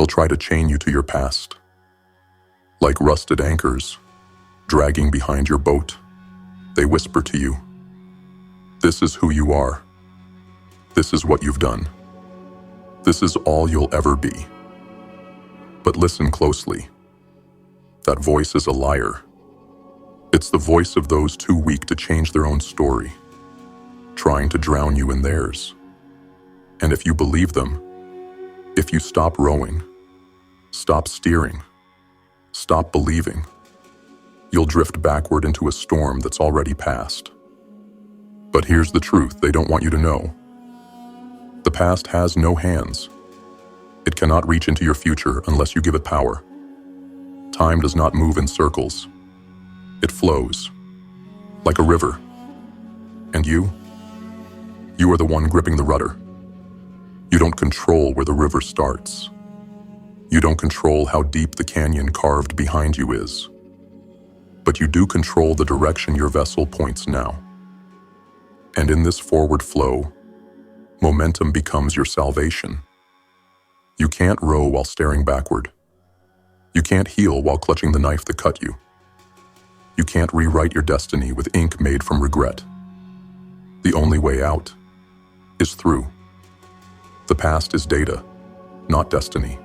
They'll try to chain you to your past. Like rusted anchors, dragging behind your boat, they whisper to you, "This is who you are. This is what you've done. This is all you'll ever be." But listen closely. That voice is a liar. It's the voice of those too weak to change their own story, trying to drown you in theirs. And if you believe them, if you stop rowing, stop steering, stop believing, you'll drift backward into a storm that's already passed. But here's the truth they don't want you to know. The past has no hands. It cannot reach into your future unless you give it power. Time does not move in circles. It flows, like a river. And you are the one gripping the rudder. You don't control where the river starts. You don't control how deep the canyon carved behind you is. But you do control the direction your vessel points now. And in this forward flow, momentum becomes your salvation. You can't row while staring backward. You can't heal while clutching the knife that cut you. You can't rewrite your destiny with ink made from regret. The only way out is through. The past is data, not destiny.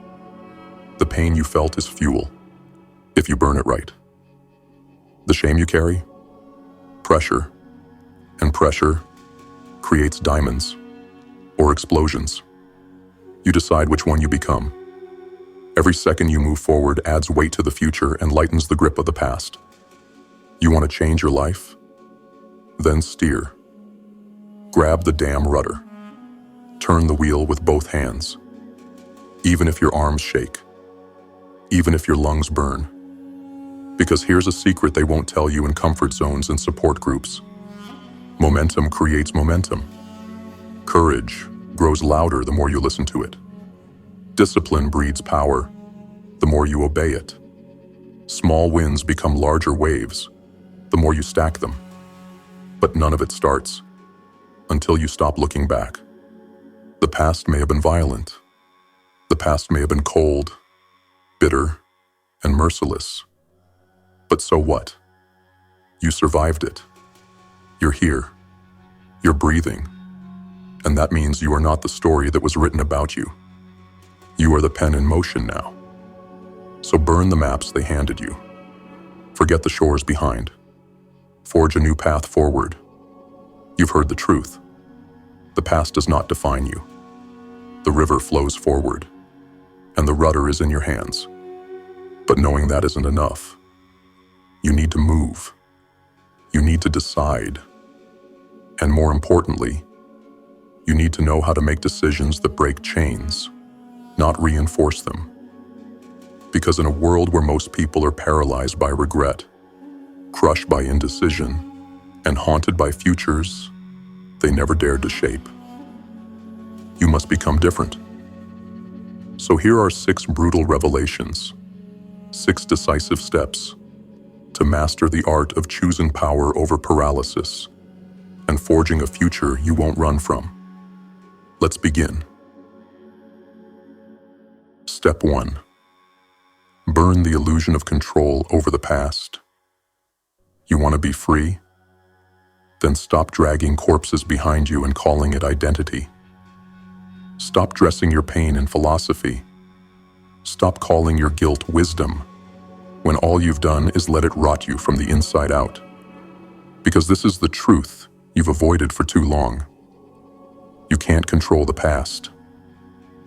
The pain you felt is fuel, if you burn it right. The shame you carry? Pressure. And pressure creates diamonds or explosions. You decide which one you become. Every second you move forward adds weight to the future and lightens the grip of the past. You want to change your life? Then steer. Grab the damn rudder. Turn the wheel with both hands. Even if your arms shake. Even if your lungs burn. Because here's a secret they won't tell you in comfort zones and support groups. Momentum creates momentum. Courage grows louder the more you listen to it. Discipline breeds power the more you obey it. Small wins become larger waves the more you stack them. But none of it starts until you stop looking back. The past may have been violent. The past may have been cold, bitter, and merciless. But so what? You survived it. You're here. You're breathing. And that means you are not the story that was written about you. You are the pen in motion now. So burn the maps they handed you. Forget the shores behind. Forge a new path forward. You've heard the truth. The past does not define you. The river flows forward, and the rudder is in your hands. But knowing that isn't enough. You need to move. You need to decide. And more importantly, you need to know how to make decisions that break chains, not reinforce them. Because in a world where most people are paralyzed by regret, crushed by indecision, and haunted by futures they never dared to shape, you must become different. So here are 6 brutal revelations, 6 decisive steps to master the art of choosing power over paralysis and forging a future you won't run from. Let's begin. Step 1. Burn the illusion of control over the past. You want to be free? Then stop dragging corpses behind you and calling it identity. Stop dressing your pain in philosophy. Stop calling your guilt wisdom, when all you've done is let it rot you from the inside out. Because this is the truth you've avoided for too long. You can't control the past,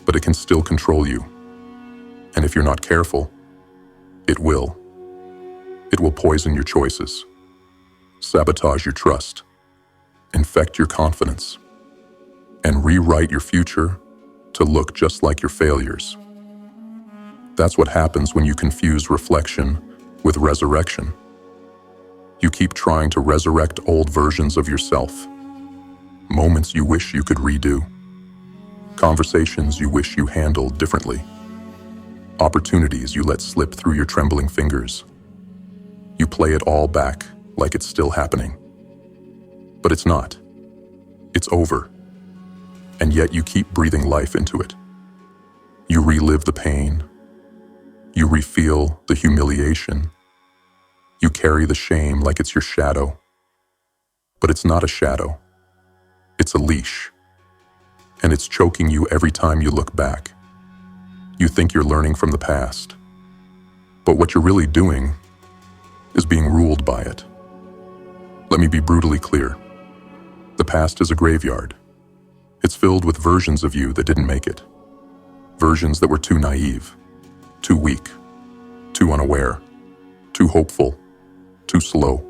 but it can still control you. And if you're not careful, it will. It will poison your choices, sabotage your trust, infect your confidence, and rewrite your future to look just like your failures. That's what happens when you confuse reflection with resurrection. You keep trying to resurrect old versions of yourself, moments you wish you could redo, conversations you wish you handled differently, opportunities you let slip through your trembling fingers. You play it all back like it's still happening. But it's not. It's over. And yet you keep breathing life into it. You relive the pain. You refeel the humiliation. You carry the shame like it's your shadow. But it's not a shadow. It's a leash. And it's choking you every time you look back. You think you're learning from the past. But what you're really doing is being ruled by it. Let me be brutally clear. The past is a graveyard. It's filled with versions of you that didn't make it. Versions that were too naive, too weak, too unaware, too hopeful, too slow.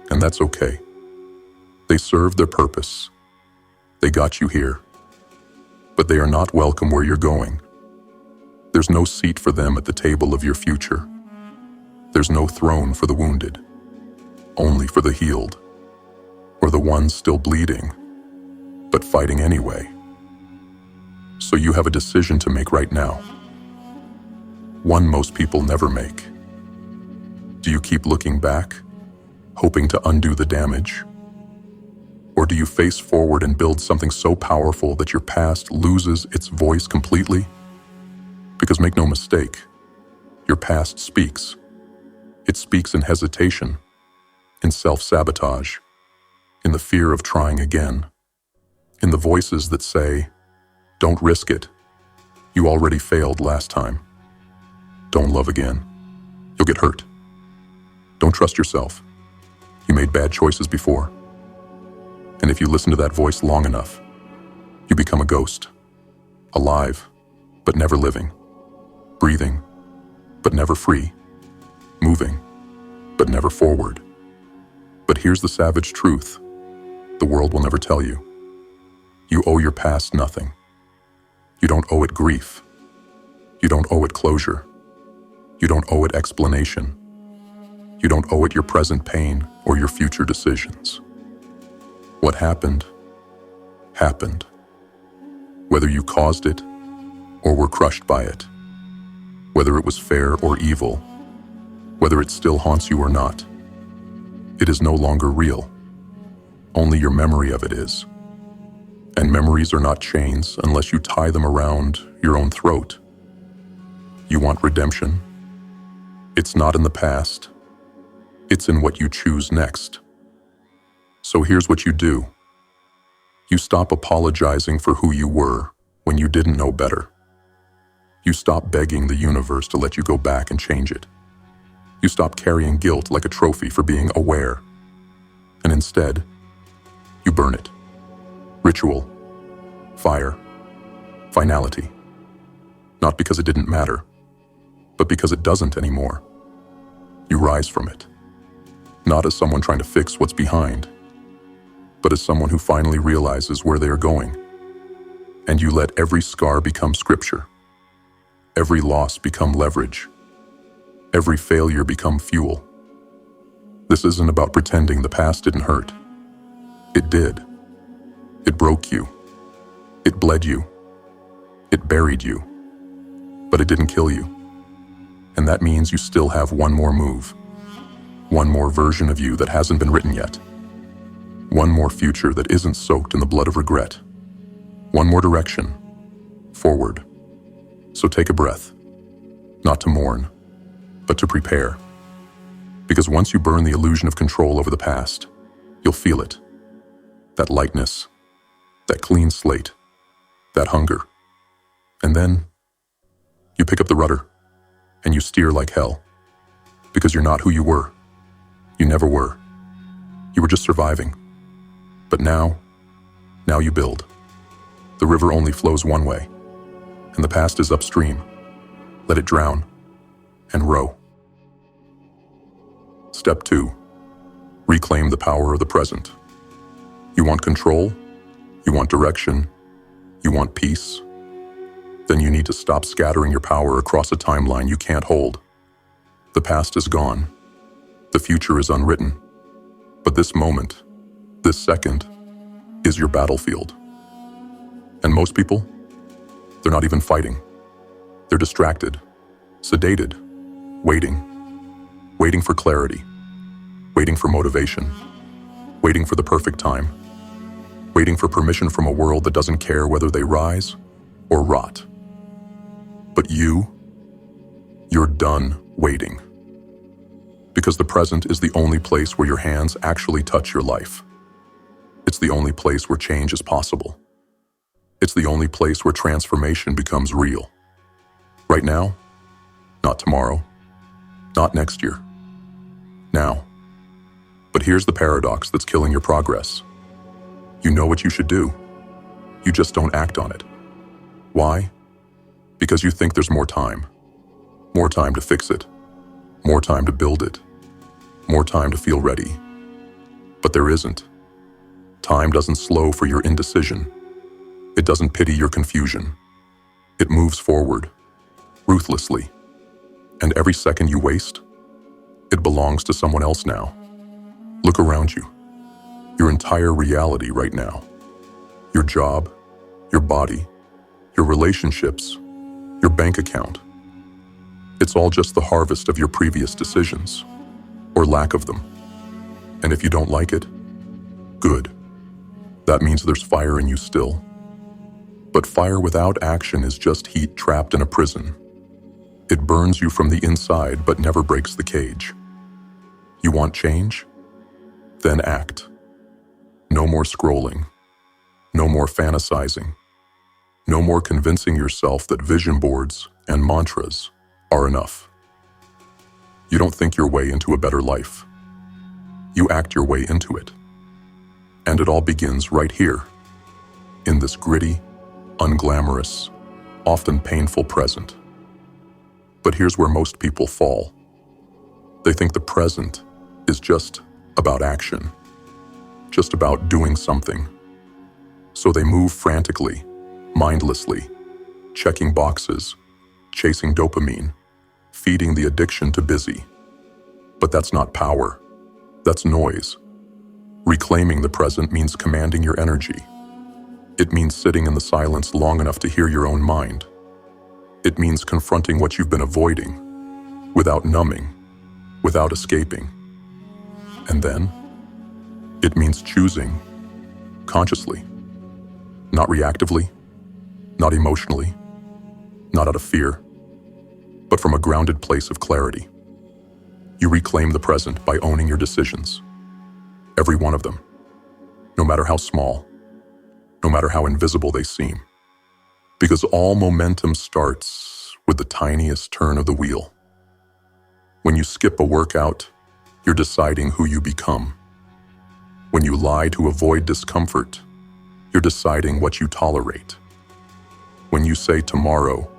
And that's okay. They served their purpose. They got you here. But they are not welcome where you're going. There's no seat for them at the table of your future. There's no throne for the wounded, only for the healed, or the ones still bleeding, but fighting anyway. So you have a decision to make right now. One most people never make. Do you keep looking back, hoping to undo the damage? Or do you face forward and build something so powerful that your past loses its voice completely? Because make no mistake, your past speaks. It speaks in hesitation, in self-sabotage, in the fear of trying again, in the voices that say, "Don't risk it. You already failed last time. Don't love again. You'll get hurt. Don't trust yourself. You made bad choices before." And if you listen to that voice long enough, you become a ghost, alive, but never living, breathing, but never free, moving, but never forward. But here's the savage truth the world will never tell you. You owe your past nothing. You don't owe it grief. You don't owe it closure. You don't owe it explanation. You don't owe it your present pain or your future decisions. What happened, happened. Whether you caused it or were crushed by it, whether it was fair or evil, whether it still haunts you or not, it is no longer real. Only your memory of it is. And memories are not chains unless you tie them around your own throat. You want redemption? It's not in the past. It's in what you choose next. So here's what you do. You stop apologizing for who you were when you didn't know better. You stop begging the universe to let you go back and change it. You stop carrying guilt like a trophy for being aware. And instead, you burn it. Ritual, fire, finality. Not because it didn't matter, but because it doesn't anymore. You rise from it. Not as someone trying to fix what's behind, but as someone who finally realizes where they are going. And you let every scar become scripture. Every loss become leverage. Every failure become fuel. This isn't about pretending the past didn't hurt. It did. It broke you. It bled you. It buried you. But it didn't kill you. And that means you still have one more move. One more version of you that hasn't been written yet. One more future that isn't soaked in the blood of regret. One more direction. Forward. So take a breath. Not to mourn, but to prepare. Because once you burn the illusion of control over the past, you'll feel it. That lightness. That clean slate. That hunger. And then, you pick up the rudder, and you steer like hell. Because you're not who you were. You never were. You were just surviving. But now you build. The river only flows one way, and the past is upstream. Let it drown, and row. Step 2. Reclaim the power of the present. You want control? You want direction? You want peace? Then you need to stop scattering your power across a timeline you can't hold. The past is gone. The future is unwritten. But this moment, this second, is your battlefield. And most people, they're not even fighting. They're distracted, sedated, waiting for clarity, waiting for motivation, waiting for the perfect time, waiting for permission from a world that doesn't care whether they rise or rot. But you're done waiting. Because the present is the only place where your hands actually touch your life. It's the only place where change is possible. It's the only place where transformation becomes real. Right now, not tomorrow, not next year. Now. But here's the paradox that's killing your progress. You know what you should do. You just don't act on it. Why? Because you think there's more time. More time to fix it. More time to build it. More time to feel ready. But there isn't. Time doesn't slow for your indecision. It doesn't pity your confusion. It moves forward, ruthlessly. And every second you waste, it belongs to someone else now. Look around you. Your entire reality right now. Your job, your body, your relationships, your bank account. It's all just the harvest of your previous decisions, or lack of them. And if you don't like it, good. That means there's fire in you still. But fire without action is just heat trapped in a prison. It burns you from the inside but never breaks the cage. You want change? Then act. No more scrolling. No more fantasizing. No more convincing yourself that vision boards and mantras are enough. You don't think your way into a better life. You act your way into it. And it all begins right here, in this gritty, unglamorous, often painful present. But here's where most people fall. They think the present is just about action, just about doing something. So they move frantically, mindlessly, checking boxes, chasing dopamine, feeding the addiction to busy. But that's not power. That's noise. Reclaiming the present means commanding your energy. It means sitting in the silence long enough to hear your own mind. It means confronting what you've been avoiding, without numbing, without escaping. And then, it means choosing, consciously, not reactively, not emotionally, not out of fear, but from a grounded place of clarity. You reclaim the present by owning your decisions. Every one of them, no matter how small, no matter how invisible they seem. Because all momentum starts with the tiniest turn of the wheel. When you skip a workout, you're deciding who you become. When you lie to avoid discomfort, you're deciding what you tolerate. When you say tomorrow,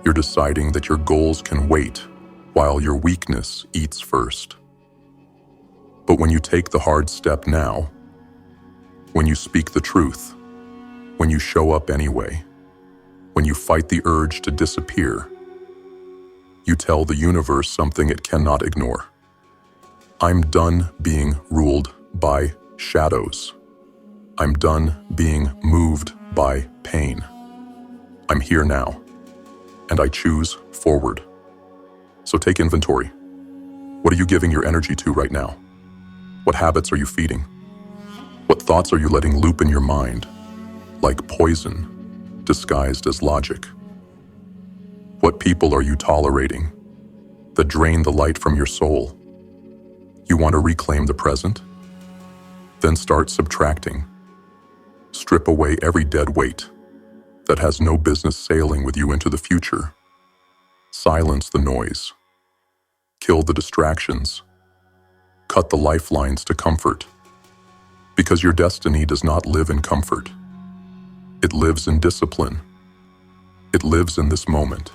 you're deciding that your goals can wait while your weakness eats first. But when you take the hard step now, when you speak the truth, when you show up anyway, when you fight the urge to disappear, you tell the universe something it cannot ignore. I'm done being ruled by shadows. I'm done being moved by pain. I'm here now, and I choose forward. So take inventory. What are you giving your energy to right now? What habits are you feeding? What thoughts are you letting loop in your mind, like poison, disguised as logic? What people are you tolerating that drain the light from your soul? You want to reclaim the present? Then start subtracting. Strip away every dead weight that has no business sailing with you into the future. Silence the noise. Kill the distractions. Cut the lifelines to comfort. Because your destiny does not live in comfort. It lives in discipline. It lives in this moment,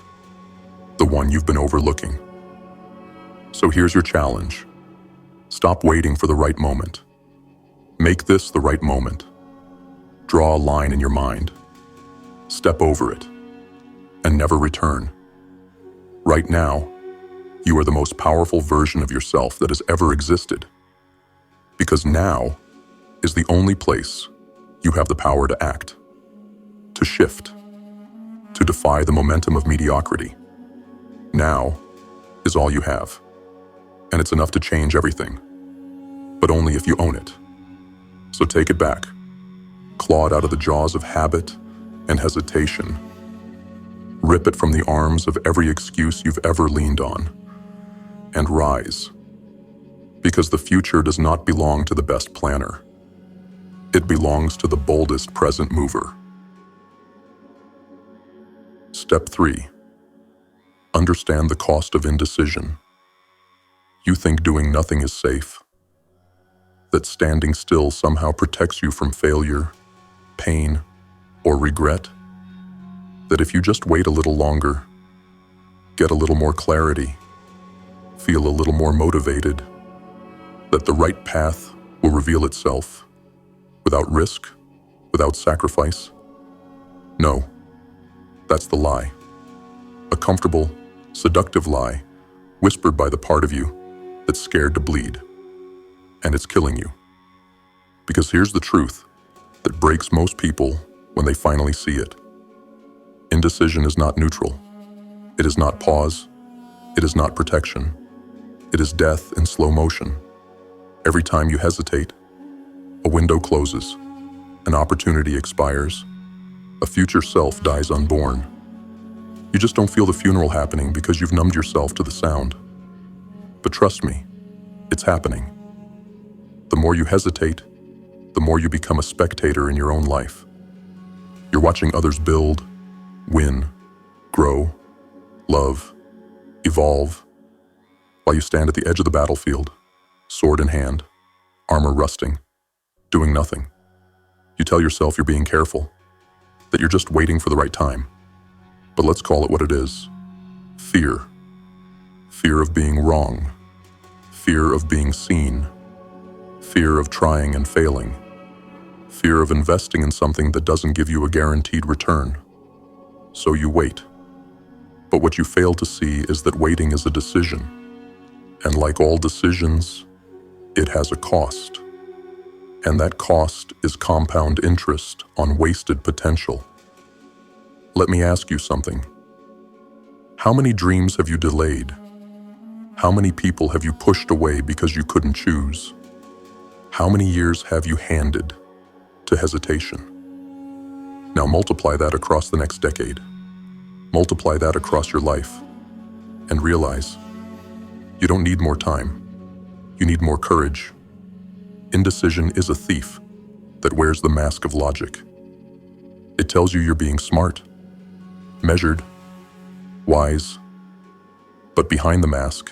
the one you've been overlooking. So here's your challenge. Stop waiting for the right moment. Make this the right moment. Draw a line in your mind. Step over it, and never return. Right now, you are the most powerful version of yourself that has ever existed. Because now is the only place you have the power to act, to shift, to defy the momentum of mediocrity. Now is all you have, and it's enough to change everything, but only if you own it. So take it back, claw it out of the jaws of habit and hesitation, Rip it from the arms of every excuse you've ever leaned on, and rise. Because the future does not belong to the best planner. It belongs to the boldest present mover. Step 3. Understand the cost of indecision. You think doing nothing is safe, that standing still somehow protects you from failure, pain, or regret, that if you just wait a little longer, get a little more clarity, feel a little more motivated, that the right path will reveal itself without risk, without sacrifice. No, that's the lie. A comfortable, seductive lie whispered by the part of you that's scared to bleed. And it's killing you. Because here's the truth that breaks most people when they finally see it. Indecision is not neutral. It is not pause. It is not protection. It is death in slow motion. Every time you hesitate, a window closes, an opportunity expires, a future self dies unborn. You just don't feel the funeral happening because you've numbed yourself to the sound. But trust me, it's happening. The more you hesitate, the more you become a spectator in your own life. You're watching others build, win, grow, love, evolve, while you stand at the edge of the battlefield, sword in hand, armor rusting, doing nothing. You tell yourself you're being careful, that you're just waiting for the right time. But let's call it what it is. Fear. Fear of being wrong. Fear of being seen. Fear of trying and failing. Fear of investing in something that doesn't give you a guaranteed return. So you wait. But what you fail to see is that waiting is a decision. And like all decisions, it has a cost. And that cost is compound interest on wasted potential. Let me ask you something. How many dreams have you delayed? How many people have you pushed away because you couldn't choose? How many years have you handed to hesitation? Now multiply that across the next decade. Multiply that across your life. And realize, you don't need more time. You need more courage. Indecision is a thief that wears the mask of logic. It tells you you're being smart, measured, wise, but behind the mask,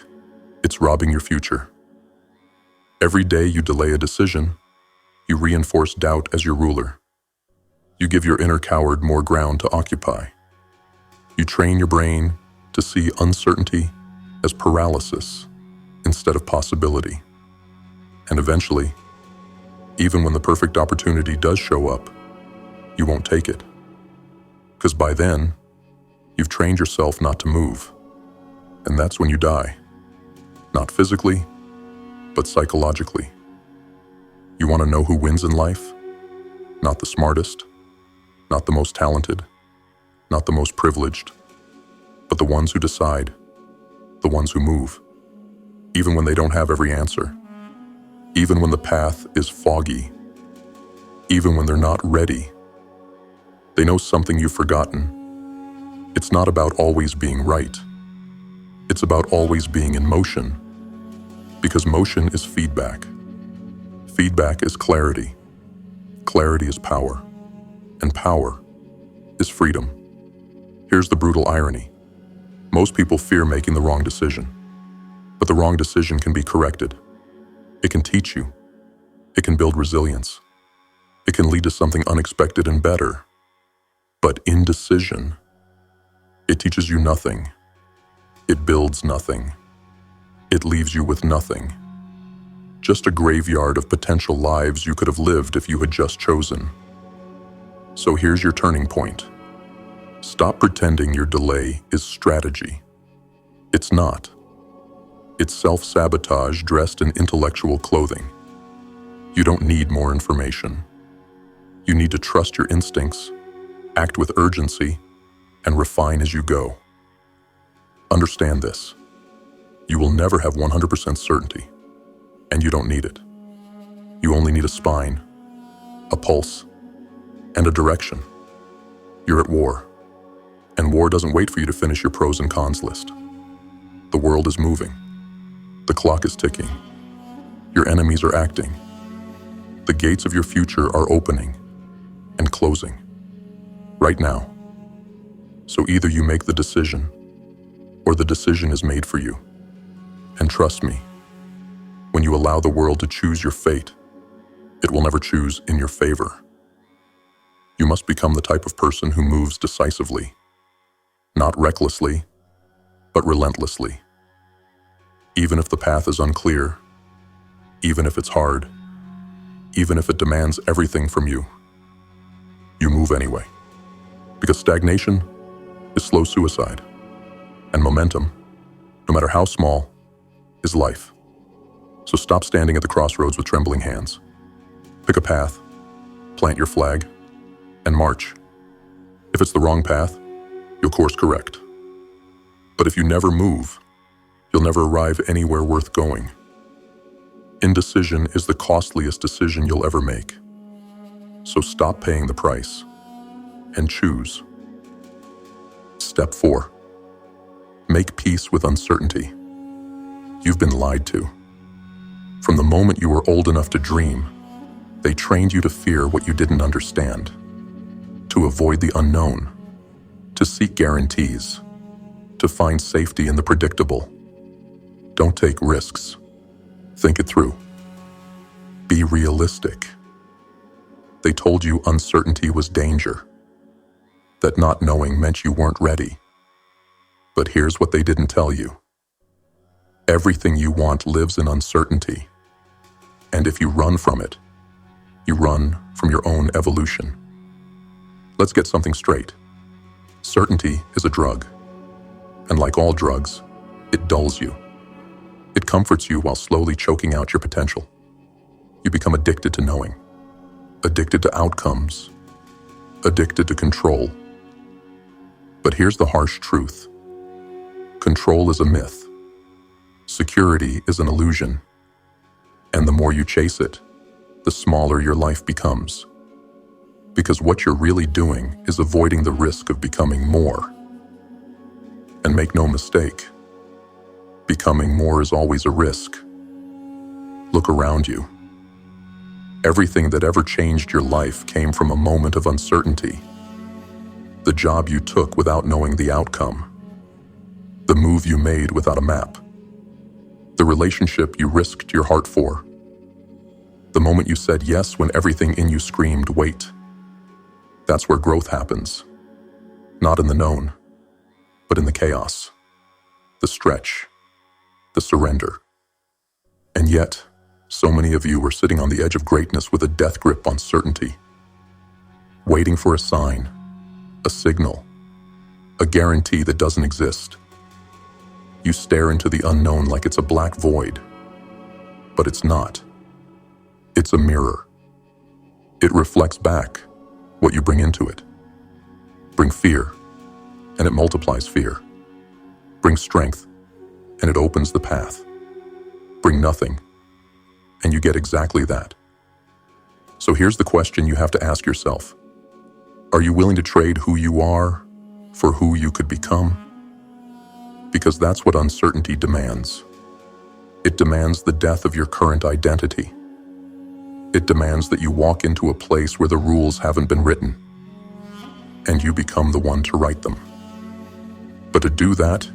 it's robbing your future. Every day you delay a decision, you reinforce doubt as your ruler. You give your inner coward more ground to occupy. You train your brain to see uncertainty as paralysis instead of possibility. And eventually, even when the perfect opportunity does show up, you won't take it. Because by then, you've trained yourself not to move. And that's when you die. Not physically, but psychologically. You want to know who wins in life? Not the smartest, not the most talented, not the most privileged, but the ones who decide, the ones who move, even when they don't have every answer, even when the path is foggy, even when they're not ready. They know something you've forgotten. It's not about always being right. It's about always being in motion. Because motion is feedback. Feedback is clarity. Clarity is power. And power is freedom. Here's the brutal irony. Most people fear making the wrong decision. But the wrong decision can be corrected. It can teach you. It can build resilience. It can lead to something unexpected and better. But indecision, it teaches you nothing. It builds nothing. It leaves you with nothing. Just a graveyard of potential lives you could have lived if you had just chosen. So here's your turning point. Stop pretending your delay is strategy. It's not. It's self-sabotage dressed in intellectual clothing. You don't need more information. You need to trust your instincts, act with urgency, and refine as you go. Understand this. You will never have 100% certainty, and you don't need it. You only need a spine, a pulse, and a direction. You're at war. And war doesn't wait for you to finish your pros and cons list. The world is moving. The clock is ticking. Your enemies are acting. The gates of your future are opening and closing right now. So either you make the decision or the decision is made for you. And trust me, when you allow the world to choose your fate, it will never choose in your favor. You must become the type of person who moves decisively, not recklessly, but relentlessly. Even if the path is unclear, even if it's hard, even if it demands everything from you, you move anyway. Because stagnation is slow suicide, and momentum, no matter how small, is life. So stop standing at the crossroads with trembling hands. Pick a path, plant your flag, and march. If it's the wrong path, you'll course correct. But if you never move, you'll never arrive anywhere worth going. Indecision is the costliest decision you'll ever make. So stop paying the price and choose. Step 4. Make peace with uncertainty. You've been lied to. From the moment you were old enough to dream, they trained you to fear what you didn't understand, to avoid the unknown, to seek guarantees, to find safety in the predictable. Don't take risks. Think it through. Be realistic. They told you uncertainty was danger, that not knowing meant you weren't ready. But here's what they didn't tell you. Everything you want lives in uncertainty. And if you run from it, you run from your own evolution. Let's get something straight. Certainty is a drug. And like all drugs, it dulls you. It comforts you while slowly choking out your potential. You become addicted to knowing, addicted to outcomes, addicted to control. But here's the harsh truth. Control is a myth. Security is an illusion. And the more you chase it, the smaller your life becomes. Because what you're really doing is avoiding the risk of becoming more. And make no mistake, becoming more is always a risk. Look around you. Everything that ever changed your life came from a moment of uncertainty. The job you took without knowing the outcome. The move you made without a map. The relationship you risked your heart for. The moment you said yes when everything in you screamed, wait. That's where growth happens. Not in the known, but in the chaos, the stretch, the surrender. And yet, so many of you were sitting on the edge of greatness with a death grip on certainty, waiting for a sign, a signal, a guarantee that doesn't exist. You stare into the unknown like it's a black void, but it's not. It's a mirror. It reflects back what you bring into it. Bring fear, and it multiplies fear. Bring strength, and it opens the path. Bring nothing, and you get exactly that. So here's the question you have to ask yourself. Are you willing to trade who you are for who you could become? Because that's what uncertainty demands. It demands the death of your current identity. It demands that you walk into a place where the rules haven't been written, and you become the one to write them. But to do that,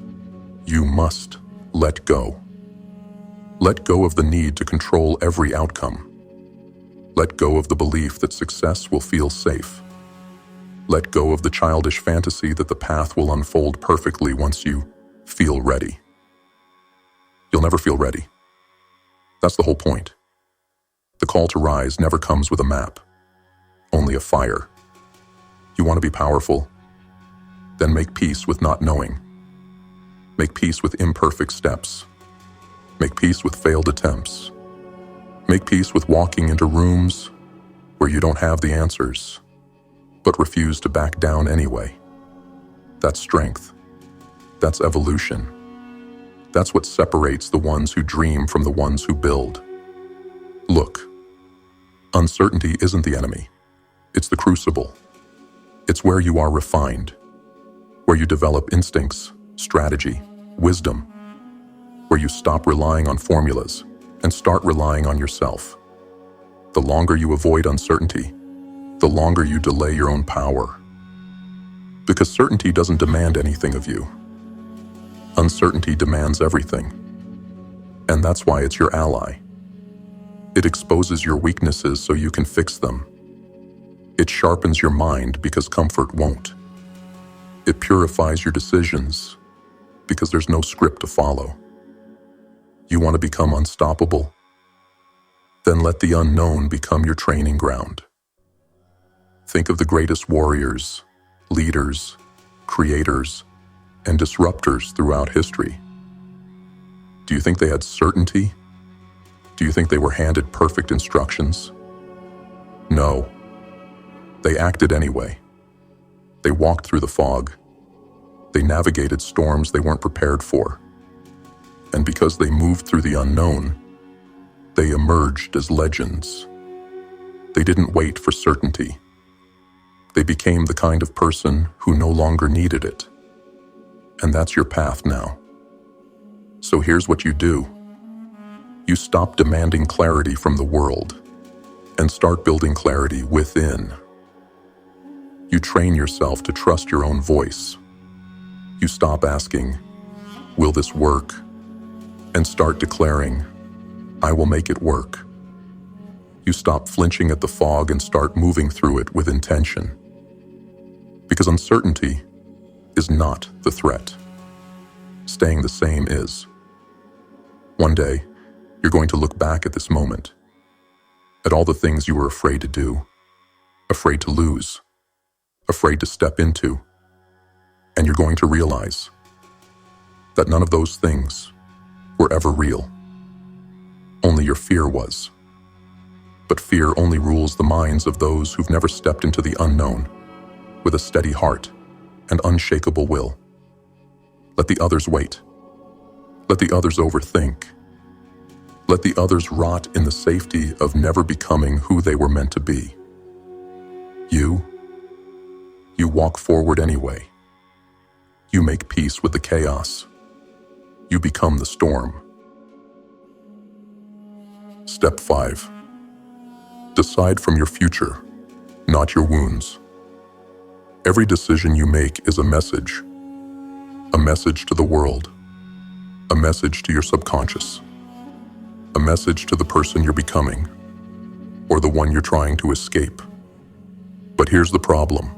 you must let go. Let go of the need to control every outcome. Let go of the belief that success will feel safe. Let go of the childish fantasy that the path will unfold perfectly once you feel ready. You'll never feel ready. That's the whole point. The call to rise never comes with a map, only a fire. You want to be powerful? Then make peace with not knowing. Make peace with imperfect steps. Make peace with failed attempts. Make peace with walking into rooms where you don't have the answers, but refuse to back down anyway. That's strength. That's evolution. That's what separates the ones who dream from the ones who build. Look, uncertainty isn't the enemy. It's the crucible. It's where you are refined, where you develop instincts, strategy, wisdom, where you stop relying on formulas and start relying on yourself. The longer you avoid uncertainty, the longer you delay your own power. Because certainty doesn't demand anything of you. Uncertainty demands everything. And that's why it's your ally. It exposes your weaknesses so you can fix them. It sharpens your mind because comfort won't. It purifies your decisions because there's no script to follow. You want to become unstoppable? Then let the unknown become your training ground. Think of the greatest warriors, leaders, creators, and disruptors throughout history. Do you think they had certainty? Do you think they were handed perfect instructions? No. They acted anyway. They walked through the fog. They navigated storms they weren't prepared for. And because they moved through the unknown, they emerged as legends. They didn't wait for certainty. They became the kind of person who no longer needed it. And that's your path now. So here's what you do. You stop demanding clarity from the world and start building clarity within. You train yourself to trust your own voice. You stop asking, "Will this work?" and start declaring, "I will make it work." You stop flinching at the fog and start moving through it with intention. Because uncertainty is not the threat. Staying the same is. One day, you're going to look back at this moment, at all the things you were afraid to do, afraid to lose, afraid to step into, and you're going to realize that none of those things were ever real. Only your fear was. But fear only rules the minds of those who've never stepped into the unknown with a steady heart and unshakable will. Let the others wait. Let the others overthink. Let the others rot in the safety of never becoming who they were meant to be. You walk forward anyway. You make peace with the chaos. You become the storm. Step 5. Decide from your future, not your wounds. Every decision you make is a message to the world, a message to your subconscious, a message to the person you're becoming, or the one you're trying to escape. But here's the problem.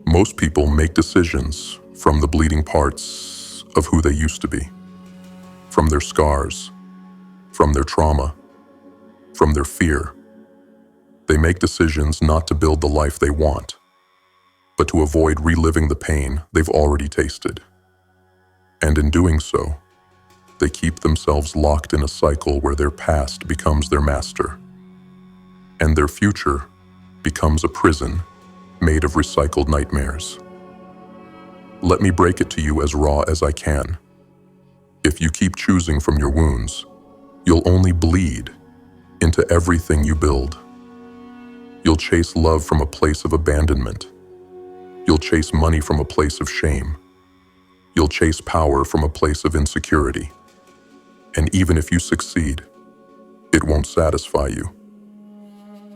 Most people make decisions from the bleeding parts of who they used to be, from their scars, from their trauma, from their fear. They make decisions not to build the life they want, but to avoid reliving the pain they've already tasted. And in doing so, they keep themselves locked in a cycle where their past becomes their master, and their future becomes a prison made of recycled nightmares. Let me break it to you as raw as I can. If you keep choosing from your wounds, you'll only bleed into everything you build. You'll chase love from a place of abandonment. You'll chase money from a place of shame. You'll chase power from a place of insecurity. And even if you succeed, it won't satisfy you.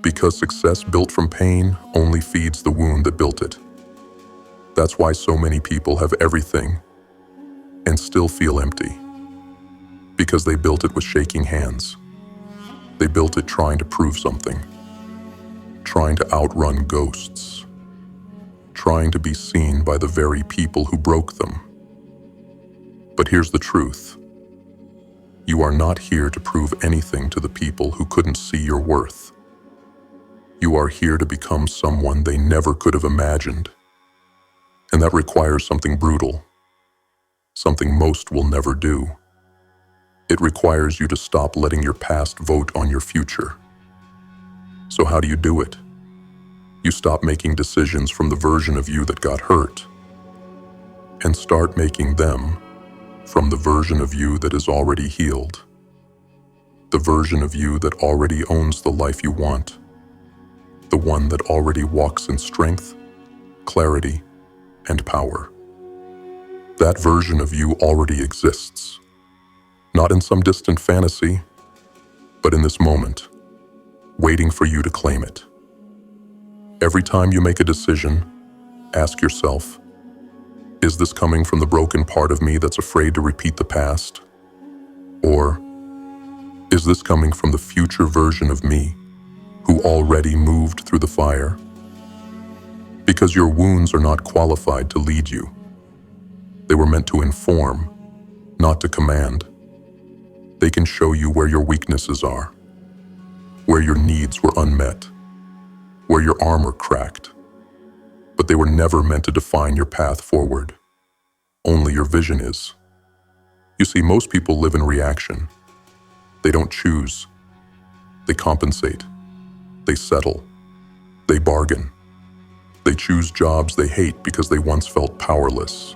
Because success built from pain only feeds the wound that built it. That's why so many people have everything and still feel empty. Because they built it with shaking hands. They built it trying to prove something. Trying to outrun ghosts. Trying to be seen by the very people who broke them. But here's the truth. You are not here to prove anything to the people who couldn't see your worth. You are here to become someone they never could have imagined. And that requires something brutal. Something most will never do. It requires you to stop letting your past vote on your future. So how do you do it? You stop making decisions from the version of you that got hurt, and start making them from the version of you that is already healed. The version of you that already owns the life you want. The one that already walks in strength, clarity, and power. That version of you already exists, not in some distant fantasy, but in this moment, waiting for you to claim it. Every time you make a decision, ask yourself, is this coming from the broken part of me that's afraid to repeat the past? Or is this coming from the future version of me who already moved through the fire? Because your wounds are not qualified to lead you. They were meant to inform, not to command. They can show you where your weaknesses are, where your needs were unmet, where your armor cracked. But they were never meant to define your path forward. Only your vision is. You see, most people live in reaction. They don't choose. They compensate. They settle. They bargain. They choose jobs they hate because they once felt powerless.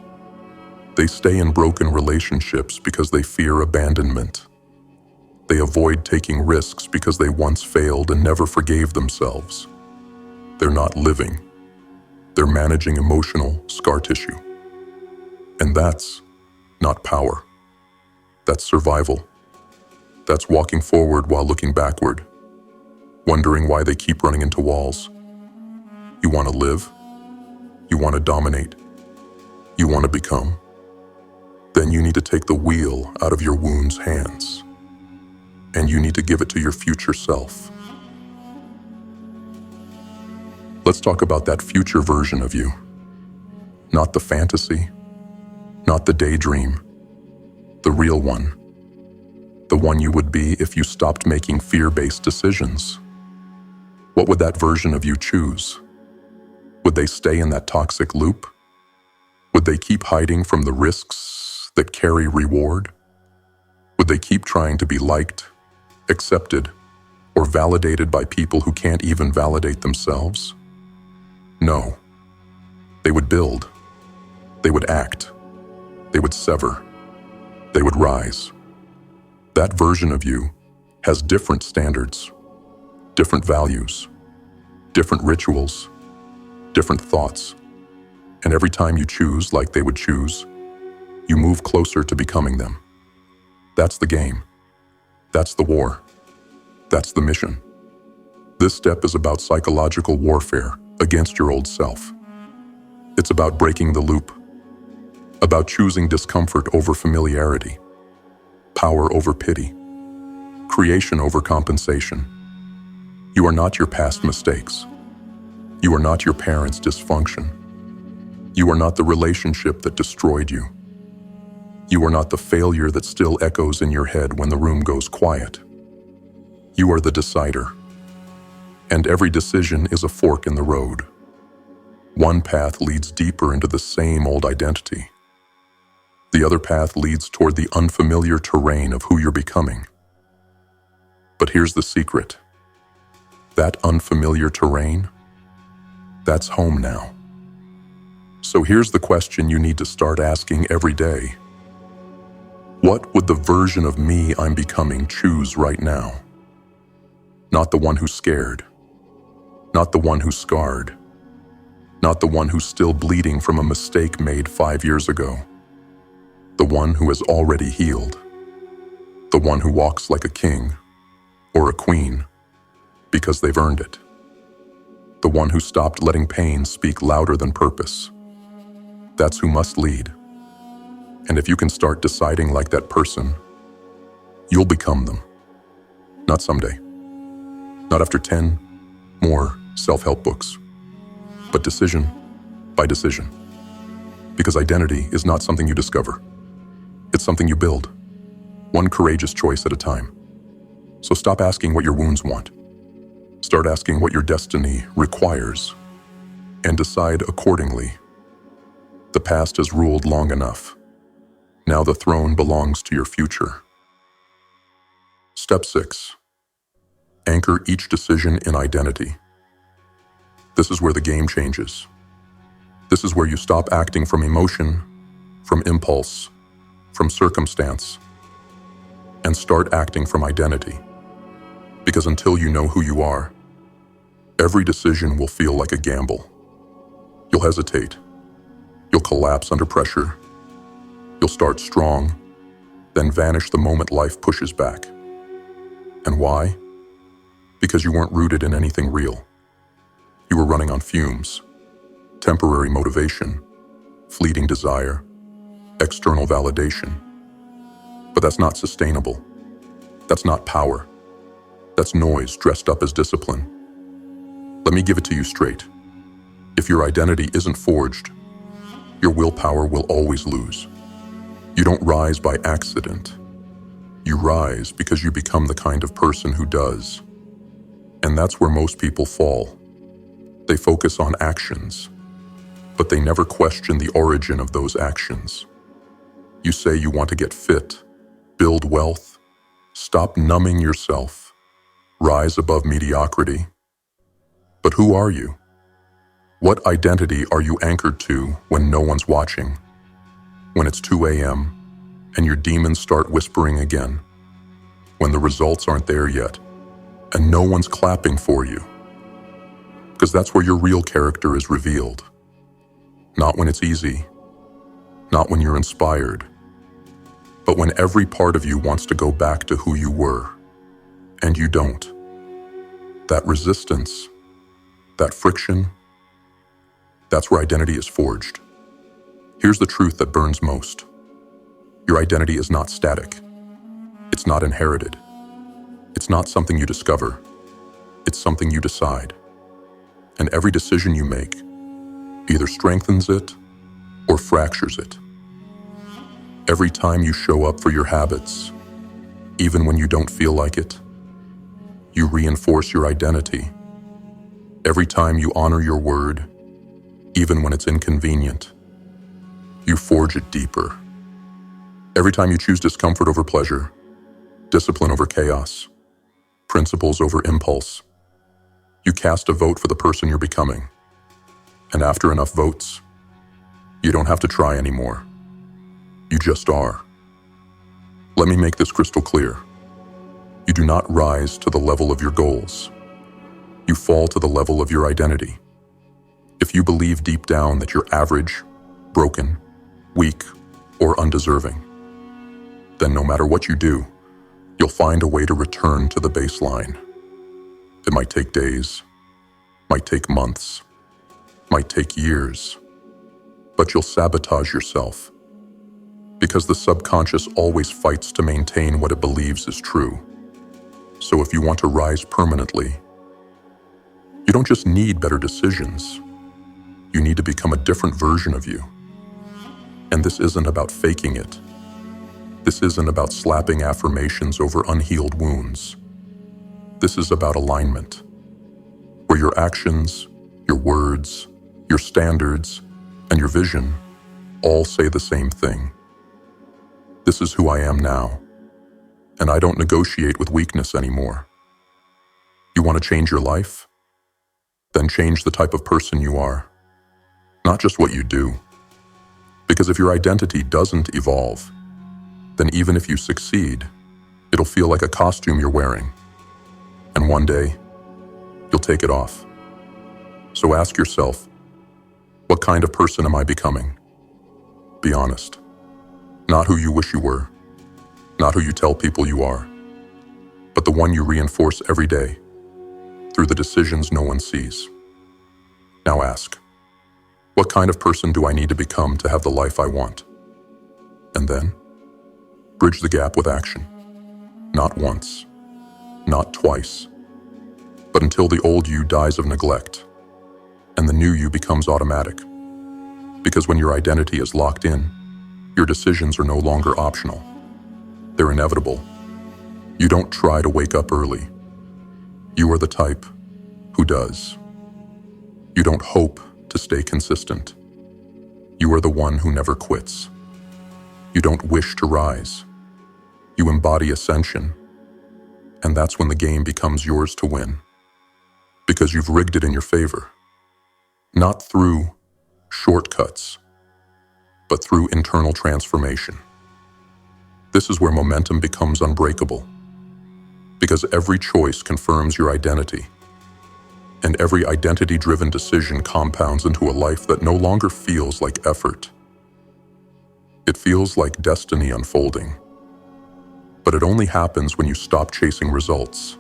They stay in broken relationships because they fear abandonment. They avoid taking risks because they once failed and never forgave themselves. They're not living. They're managing emotional scar tissue. And that's not power. That's survival. That's walking forward while looking backward, wondering why they keep running into walls. You want to live? You want to dominate? You want to become? Then you need to take the wheel out of your wound's hands. And you need to give it to your future self. Let's talk about that future version of you. Not the fantasy, not the daydream, the real one. The one you would be if you stopped making fear-based decisions. What would that version of you choose? Would they stay in that toxic loop? Would they keep hiding from the risks that carry reward? Would they keep trying to be liked, accepted, or validated by people who can't even validate themselves? No. They would build. They would act. They would sever. They would rise. That version of you has different standards, different values, different rituals, different thoughts. And every time you choose like they would choose, you move closer to becoming them. That's the game. That's the war. That's the mission. This step is about psychological warfare against your old self. It's about breaking the loop, about choosing discomfort over familiarity, power over pity, creation over compensation. You are not your past mistakes. You are not your parents' dysfunction. You are not the relationship that destroyed you. You are not the failure that still echoes in your head when the room goes quiet. You are the decider. And every decision is a fork in the road. One path leads deeper into the same old identity. The other path leads toward the unfamiliar terrain of who you're becoming. But here's the secret. That unfamiliar terrain, that's home now. So here's the question you need to start asking every day. What would the version of me I'm becoming choose right now? Not the one who's scared. Not the one who's scarred. Not the one who's still bleeding from a mistake made 5 years ago. The one who has already healed. The one who walks like a king or a queen because they've earned it. The one who stopped letting pain speak louder than purpose. That's who must lead. And if you can start deciding like that person, you'll become them. Not someday. Not after 10 more self-help books, but decision by decision. Because identity is not something you discover. It's something you build, one courageous choice at a time. So stop asking what your wounds want. Start asking what your destiny requires, and decide accordingly. The past has ruled long enough. Now the throne belongs to your future. Step 6. Anchor each decision in identity. This is where the game changes. This is where you stop acting from emotion, from impulse, from circumstance, and start acting from identity. Because until you know who you are, every decision will feel like a gamble. You'll hesitate. You'll collapse under pressure. You'll start strong, then vanish the moment life pushes back. And why? Because you weren't rooted in anything real. You were running on fumes, temporary motivation, fleeting desire, external validation. But that's not sustainable. That's not power. That's noise dressed up as discipline. Let me give it to you straight. If your identity isn't forged, your willpower will always lose. You don't rise by accident. You rise because you become the kind of person who does. And that's where most people fall. They focus on actions, but they never question the origin of those actions. You say you want to get fit, build wealth, stop numbing yourself, rise above mediocrity. But who are you? What identity are you anchored to when no one's watching? When it's 2 a.m. and your demons start whispering again? When the results aren't there yet and no one's clapping for you? Because that's where your real character is revealed. Not when it's easy, not when you're inspired, but when every part of you wants to go back to who you were, and you don't. That resistance, that friction, that's where identity is forged. Here's the truth that burns most. Your identity is not static. It's not inherited. It's not something you discover. It's something you decide. And every decision you make either strengthens it or fractures it. Every time you show up for your habits, even when you don't feel like it, you reinforce your identity. Every time you honor your word, even when it's inconvenient, you forge it deeper. Every time you choose discomfort over pleasure, discipline over chaos, principles over impulse, you cast a vote for the person you're becoming. And after enough votes, you don't have to try anymore. You just are. Let me make this crystal clear. You do not rise to the level of your goals. You fall to the level of your identity. If you believe deep down that you're average, broken, weak, or undeserving, then no matter what you do, you'll find a way to return to the baseline. It might take days, might take months, might take years, but you'll sabotage yourself because the subconscious always fights to maintain what it believes is true. So if you want to rise permanently, you don't just need better decisions. You need to become a different version of you. And this isn't about faking it. This isn't about slapping affirmations over unhealed wounds. This is about alignment, where your actions, your words, your standards, and your vision all say the same thing. This is who I am now, and I don't negotiate with weakness anymore. You want to change your life? Then change the type of person you are, not just what you do. Because if your identity doesn't evolve, then even if you succeed, it'll feel like a costume you're wearing. And one day, you'll take it off. So ask yourself, what kind of person am I becoming? Be honest. Not who you wish you were, not who you tell people you are, but the one you reinforce every day through the decisions no one sees. Now ask, what kind of person do I need to become to have the life I want? And then, bridge the gap with action. Not once, not twice, but until the old you dies of neglect and the new you becomes automatic. Because when your identity is locked in, your decisions are no longer optional. They're inevitable. You don't try to wake up early. You are the type who does. You don't hope to stay consistent. You are the one who never quits. You don't wish to rise. You embody ascension. And that's when the game becomes yours to win. Because you've rigged it in your favor. Not through shortcuts, but through internal transformation. This is where momentum becomes unbreakable. Because every choice confirms your identity. And every identity-driven decision compounds into a life that no longer feels like effort. It feels like destiny unfolding, but it only happens when you stop chasing results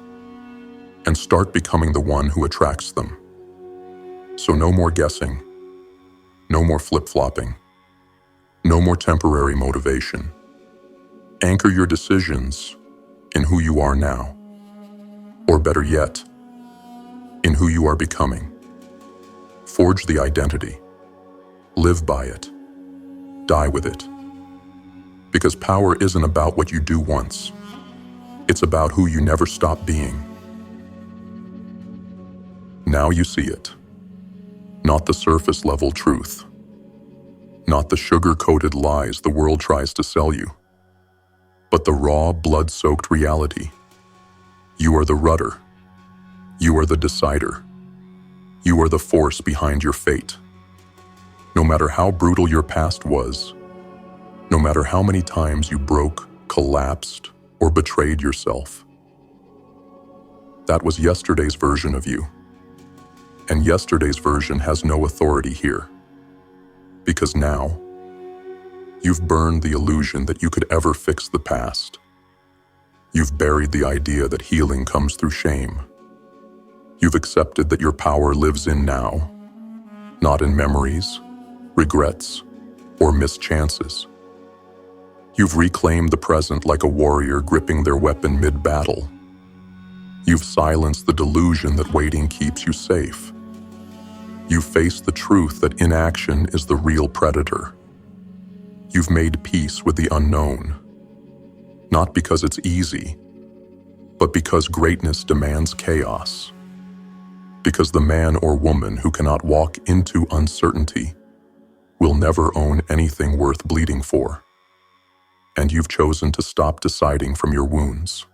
and start becoming the one who attracts them. So no more guessing, no more flip-flopping, no more temporary motivation. Anchor your decisions in who you are now, or better yet, in who you are becoming. Forge the identity, live by it, die with it. Because power isn't about what you do once, it's about who you never stop being. Now you see it, not the surface-level truth, not the sugar-coated lies the world tries to sell you, but the raw, blood-soaked reality. You are the rudder. You are the decider. You are the force behind your fate. No matter how brutal your past was, no matter how many times you broke, collapsed, or betrayed yourself, that was yesterday's version of you. And yesterday's version has no authority here. Because now, you've burned the illusion that you could ever fix the past. You've buried the idea that healing comes through shame. You've accepted that your power lives in now, not in memories, regrets, or missed chances. You've reclaimed the present like a warrior gripping their weapon mid-battle. You've silenced the delusion that waiting keeps you safe. You've faced the truth that inaction is the real predator. You've made peace with the unknown, not because it's easy, but because greatness demands chaos. Because the man or woman who cannot walk into uncertainty will never own anything worth bleeding for. And you've chosen to stop deciding from your wounds,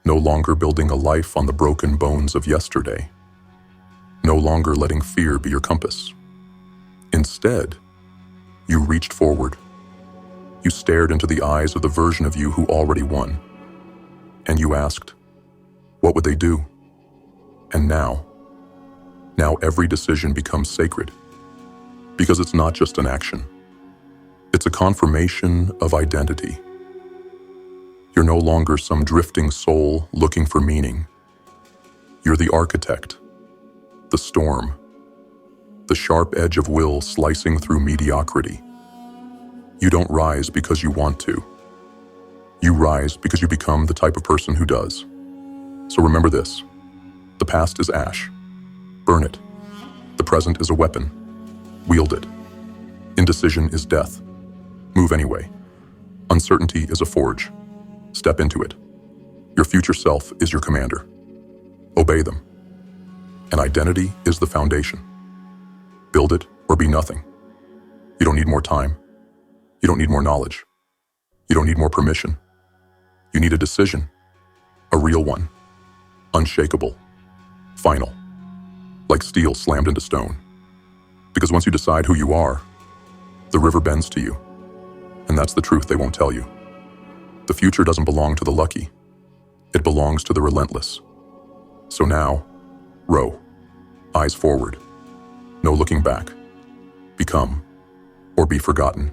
no longer building a life on the broken bones of yesterday, no longer letting fear be your compass. Instead, you reached forward. You stared into the eyes of the version of you who already won, and you asked, what would they do? And now every decision becomes sacred, because it's not just an action. It's a confirmation of identity. You're no longer some drifting soul looking for meaning. You're the architect, the storm, the sharp edge of will slicing through mediocrity. You don't rise because you want to. You rise because you become the type of person who does. So remember this: the past is ash. Burn it. The present is a weapon. Wield it. Indecision is death. Move anyway. Uncertainty is a forge. Step into it. Your future self is your commander. Obey them. And identity is the foundation. Build it or be nothing. You don't need more time. You don't need more knowledge. You don't need more permission. You need a decision. A real one. Unshakable. Final. Like steel slammed into stone. Because once you decide who you are, the river bends to you. And that's the truth they won't tell you. The future doesn't belong to the lucky. It belongs to the relentless. So now, row. Eyes forward. No looking back. Become or be forgotten.